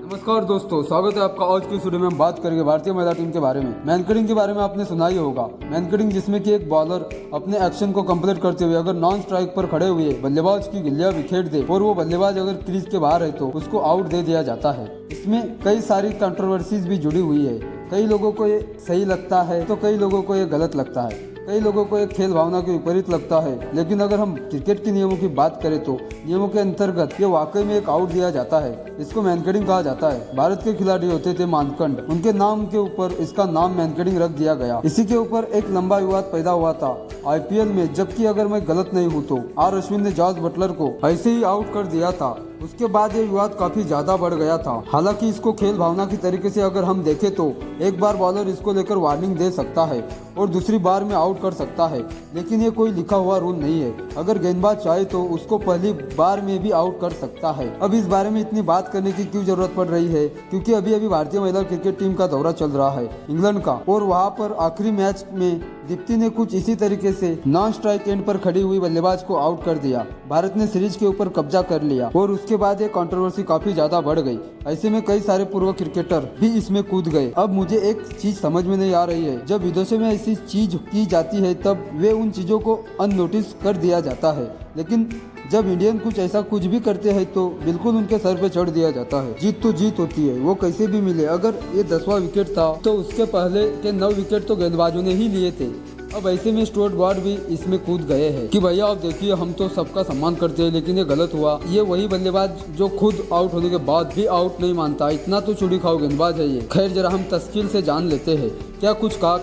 नमस्कार दोस्तों, स्वागत है आपका। आज की वीडियो में हम बात करेंगे भारतीय महिला टीम के बारे में। मैनकडिंग के बारे में आपने सुना ही होगा। मैनकडिंग जिसमें कि एक बॉलर अपने एक्शन को कंप्लीट करते हुए अगर नॉन स्ट्राइक पर खड़े हुए बल्लेबाज की गिल्लियां बिखेर दे और वो बल्लेबाज अगर क्रीज के बाहर है तो उसको आउट दे दिया जाता है। इसमें कई सारी कंट्रोवर्सीज भी जुड़ी हुई है। कई लोगों को ये सही लगता है तो कई लोगों को ये गलत लगता है। कई लोगों को एक खेल भावना के विपरीत लगता है। लेकिन अगर हम क्रिकेट के नियमों की बात करें तो नियमों के अंतर्गत ये वाकई में एक आउट दिया जाता है। इसको मैनकडिंग कहा जाता है। भारत के खिलाड़ी होते थे मानकंड, उनके नाम के ऊपर इसका नाम मैनकडिंग रख दिया गया। इसी के ऊपर एक लंबा विवाद पैदा हुआ था IPL में, जबकि अगर मैं गलत नहीं हूँ तो R अश्विन ने जॉर्ज बटलर को ऐसे ही आउट कर दिया था। उसके बाद ये विवाद काफी ज्यादा बढ़ गया था। हालांकि इसको खेल भावना की तरीके से अगर हम देखें तो एक बार बॉलर इसको लेकर वार्निंग दे सकता है और दूसरी बार में आउट कर सकता है, लेकिन ये कोई लिखा हुआ रूल नहीं है। अगर गेंदबाज चाहे तो उसको पहली बार में भी आउट कर सकता है। अब इस बारे में इतनी बात करने की क्यों जरूरत पड़ रही है? क्योंकि अभी अभी भारतीय महिला क्रिकेट टीम का दौरा चल रहा है इंग्लैंड का, और वहाँ पर आखिरी मैच में दीप्ति ने कुछ इसी तरीके से नॉन स्ट्राइक एंड पर खड़ी हुई बल्लेबाज को आउट कर दिया। भारत ने सीरीज के ऊपर कब्जा कर लिया और उसके बाद ये कंट्रोवर्सी काफी ज्यादा बढ़ गई। ऐसे में कई सारे पूर्व क्रिकेटर भी इसमें कूद गए। अब मुझे एक चीज समझ में नहीं आ रही है, जब विदेशों में ऐसी चीज की जाती है तब वे उन चीजों को अननोटिस कर दिया जाता है, लेकिन जब इंडियन कुछ ऐसा कुछ भी करते हैं तो बिल्कुल उनके सर पे चढ़ दिया जाता है। जीत तो जीत होती है, वो कैसे भी मिले। अगर ये 10वां विकेट था तो उसके पहले के 9 विकेट तो गेंदबाजों ने ही लिए थे। अब ऐसे में स्टुअर्ट ब्रॉड भी इसमें कूद गए हैं कि भैया आप देखिए, हम तो सबका सम्मान करते हैं लेकिन ये गलत हुआ। ये वही बल्लेबाज जो खुद आउट होने के बाद भी आउट नहीं मानता, इतना तो चुड़ी खाओ गेंदबाज है ये। खैर, जरा हम तफसील से जान लेते हैं क्या कुछ कहा,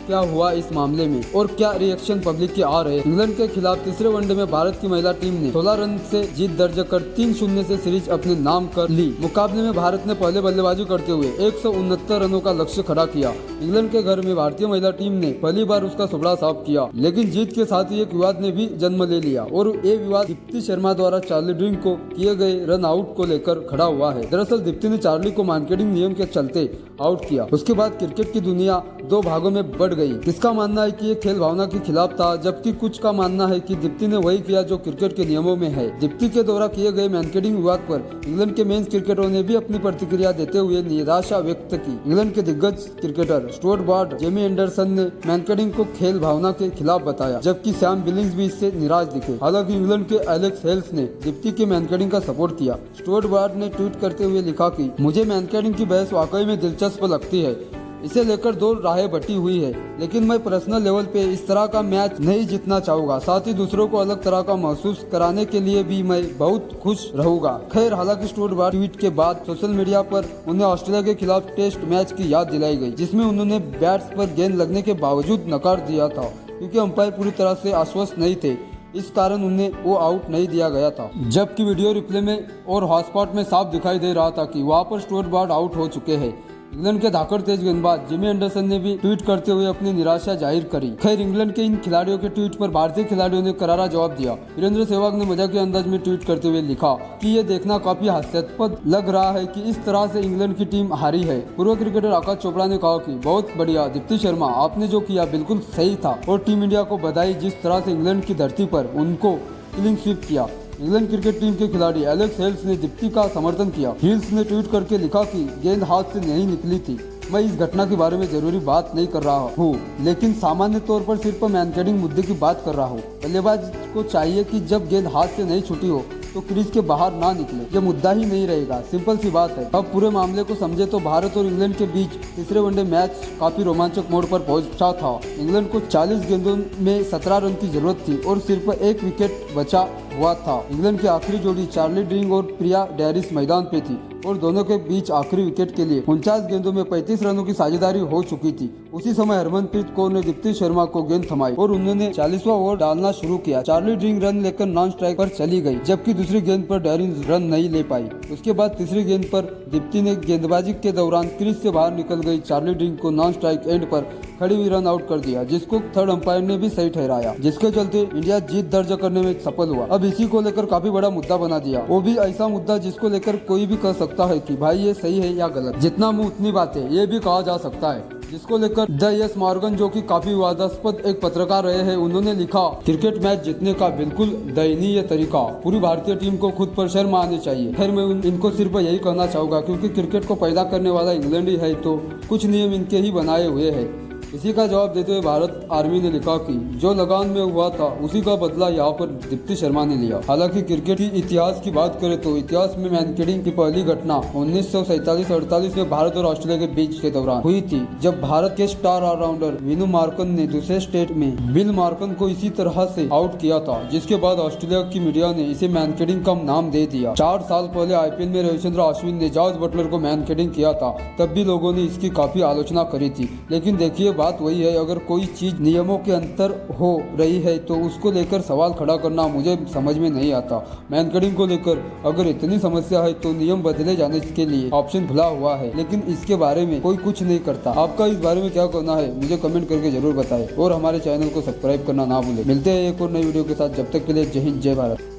क्या हुआ इस मामले में और क्या रिएक्शन पब्लिक के आ रहे हैं। इंग्लैंड के खिलाफ तीसरे वनडे में भारत की महिला टीम ने 16 रन से जीत दर्ज कर 3-0 से सीरीज अपने नाम कर ली। मुकाबले में भारत ने पहले बल्लेबाजी करते हुए 169 रनों का लक्ष्य खड़ा किया। इंग्लैंड के घर में भारतीय महिला टीम ने पहली बार उसका सुबड़ा साफ किया, लेकिन जीत के साथ ही एक विवाद ने भी जन्म ले लिया और ये विवाद दीप्ति शर्मा द्वारा चार्ली ड्रिंक को किए गए रन आउट को लेकर खड़ा हुआ है। दरअसल दीप्ति ने चार्ली को मैनकडिंग नियम के चलते आउट किया। उसके बाद क्रिकेट की दुनिया 2 भागों में बढ़ गई। किसका मानना है कि ये खेल भावना के खिलाफ था, जबकि कुछ का मानना है कि दीप्ति ने वही किया जो क्रिकेट के नियमों में है। दीप्ति के द्वारा किए गए मैनकडिंग विवाद पर इंग्लैंड के मेंस क्रिकेटरों ने भी अपनी प्रतिक्रिया देते हुए निराशा व्यक्त की। इंग्लैंड के दिग्गज cricketer Stuart Broad, Jamie Anderson ने मैनकडिंग को खेल भावना के खिलाफ बताया, जबकि सैम बिलिंग्स भी इससे निराश दिखे। हालांकि इंग्लैंड के एलेक्स हेल्स ने दीप्ति के मैनकडिंग का सपोर्ट किया। स्टुअर्ट ब्रॉड ने ट्वीट करते हुए लिखा कि मुझे मैनकडिंग की बहस वाकई में दिलचस्प लगती है। इसे लेकर 2 राहें बटी हुई है, लेकिन मैं पर्सनल लेवल पे इस तरह का मैच नहीं जीतना चाहूंगा। साथ ही दूसरों को अलग तरह का महसूस कराने के लिए भी मैं बहुत खुश रहूंगा। खैर, हालांकि स्टुअर्ट ब्रॉड ट्वीट के बाद सोशल मीडिया पर उन्हें ऑस्ट्रेलिया के खिलाफ टेस्ट मैच की याद दिलाई गई, जिसमें उन्होंने बैट्स पर गेंद लगने के बावजूद नकार दिया था क्योंकि अंपायर पूरी तरह से आश्वस्त नहीं थे। इस कारण उन्हें वो आउट नहीं दिया गया था, जबकि वीडियो रिप्ले में और हॉटस्पॉट में साफ दिखाई दे रहा था कि वहाँ पर स्टुअर्ट ब्रॉड आउट हो चुके हैं। इंग्लैंड के धाकड़ तेज गेंदबाज जिमी एंडरसन ने भी ट्वीट करते हुए अपनी निराशा जाहिर करी। खैर, इंग्लैंड के इन खिलाड़ियों के ट्वीट पर भारतीय खिलाड़ियों ने करारा जवाब दिया। वीरेंद्र सहवाग ने मजाकिया अंदाज में ट्वीट करते हुए लिखा कि ये देखना काफी हास्यास्पद लग रहा है कि इस तरह से इंग्लैंड की टीम हारी है। पूर्व क्रिकेटर आकाश चोपड़ा ने कहा कि बहुत बढ़िया दीप्ति शर्मा, आपने जो किया बिल्कुल सही था, और टीम इंडिया को बधाई जिस तरह से इंग्लैंड की धरती पर उनको क्लीन स्वीप किया। इंग्लैंड क्रिकेट टीम के खिलाड़ी एलेक्स हेल्स ने दीप्ति का समर्थन किया। हिल्स ने ट्वीट करके लिखा कि गेंद हाथ से नहीं निकली थी। मैं इस घटना के बारे में जरूरी बात नहीं कर रहा हूँ, लेकिन सामान्य तौर पर सिर्फ मैनकडिंग मुद्दे की बात कर रहा हूँ। बल्लेबाज को चाहिए कि जब गेंद हाथ से नहीं छूटी हो तो क्रीज के बाहर ना निकले। ये मुद्दा ही नहीं रहेगा, सिंपल सी बात है। अब पूरे मामले को समझे तो भारत और इंग्लैंड के बीच तीसरे वनडे मैच काफी रोमांचक मोड़ पर पहुंचा था। इंग्लैंड को 40 गेंदों में 17 रन की जरूरत थी और सिर्फ 1 विकेट बचा हुआ था। इंग्लैंड की आखिरी जोड़ी चार्ली ड्रिंक और प्रिया डेरिस मैदान पे थी और दोनों के बीच आखिरी विकेट के लिए 49 गेंदों में 35 रनों की साझेदारी हो चुकी थी। उसी समय हरमनप्रीत कौर ने दीप्ति शर्मा को गेंद थमाई और उन्होंने 40वां ओवर डालना शुरू किया। चार्ली ड्रिंक रन लेकर नॉन स्ट्राइक पर चली गई, जबकि दूसरी गेंद पर डेरिस रन नहीं ले पाई। उसके बाद तीसरी गेंद पर दीप्ति ने गेंदबाजी के दौरान क्रीज से बाहर निकल गई चार्ली ड्रिंक को नॉन स्ट्राइक एंड पर खड़ी हुई रन आउट कर दिया, जिसको थर्ड अंपायर ने भी सही ठहराया, जिसके चलते इंडिया जीत दर्ज करने में सफल हुआ। अब इसी को लेकर काफी बड़ा मुद्दा बना दिया, वो भी ऐसा मुद्दा जिसको लेकर कोई भी कह सकता है कि भाई ये सही है या गलत। जितना मुंह उतनी बातें, ये भी कहा जा सकता है। जिसको लेकर द यस मॉर्गन, जो कि काफी विवादास्पद एक पत्रकार रहे हैं, उन्होंने लिखा, क्रिकेट मैच जीतने का बिल्कुल दयनीय तरीका, पूरी भारतीय टीम को खुद पर शर्म आनी चाहिए। खैर मैं इनको सिर्फ यही कहना चाहूंगा, क्योंकि क्रिकेट को पैदा करने वाला इंग्लैंड ही है, तो कुछ नियम इनके ही बनाए हुए हैं। इसी का जवाब देते हुए भारत आर्मी ने लिखा कि जो लगान में हुआ था उसी का बदला यहाँ पर दीप्ति शर्मा ने लिया। हालांकि क्रिकेट की इतिहास की बात करें तो इतिहास में मैनकिडिंग की पहली घटना 1947-48 में भारत और ऑस्ट्रेलिया के बीच के दौरान हुई थी, जब भारत के स्टार ऑलराउंडर विनू मार्कन ने दूसरे स्टेट में बिल मार्कन को इसी तरह से आउट किया था, जिसके बाद ऑस्ट्रेलिया की मीडिया ने इसे मैनकिडिंग का नाम दे दिया। 4 साल पहले आईपीएल में रविचंद्र अश्विन ने जॉर्ज बटलर को मैनकिडिंग किया था, तब भी लोगों ने इसकी काफी आलोचना करी थी। लेकिन देखिए बात वही है, अगर कोई चीज नियमों के अंतर हो रही है तो उसको लेकर सवाल खड़ा करना मुझे समझ में नहीं आता। मैनकिडिंग को लेकर अगर इतनी समस्या है तो नियम बदले जाने के लिए ऑप्शन खुला हुआ है, लेकिन इसके बारे में कोई कुछ नहीं करता। आपका इस बारे में क्या कहना है मुझे कमेंट करके जरूर बताएं और हमारे चैनल को सब्सक्राइब करना ना भूलें। मिलते हैं एक और नई वीडियो के साथ, जब तक के लिए जय हिंद जय भारत।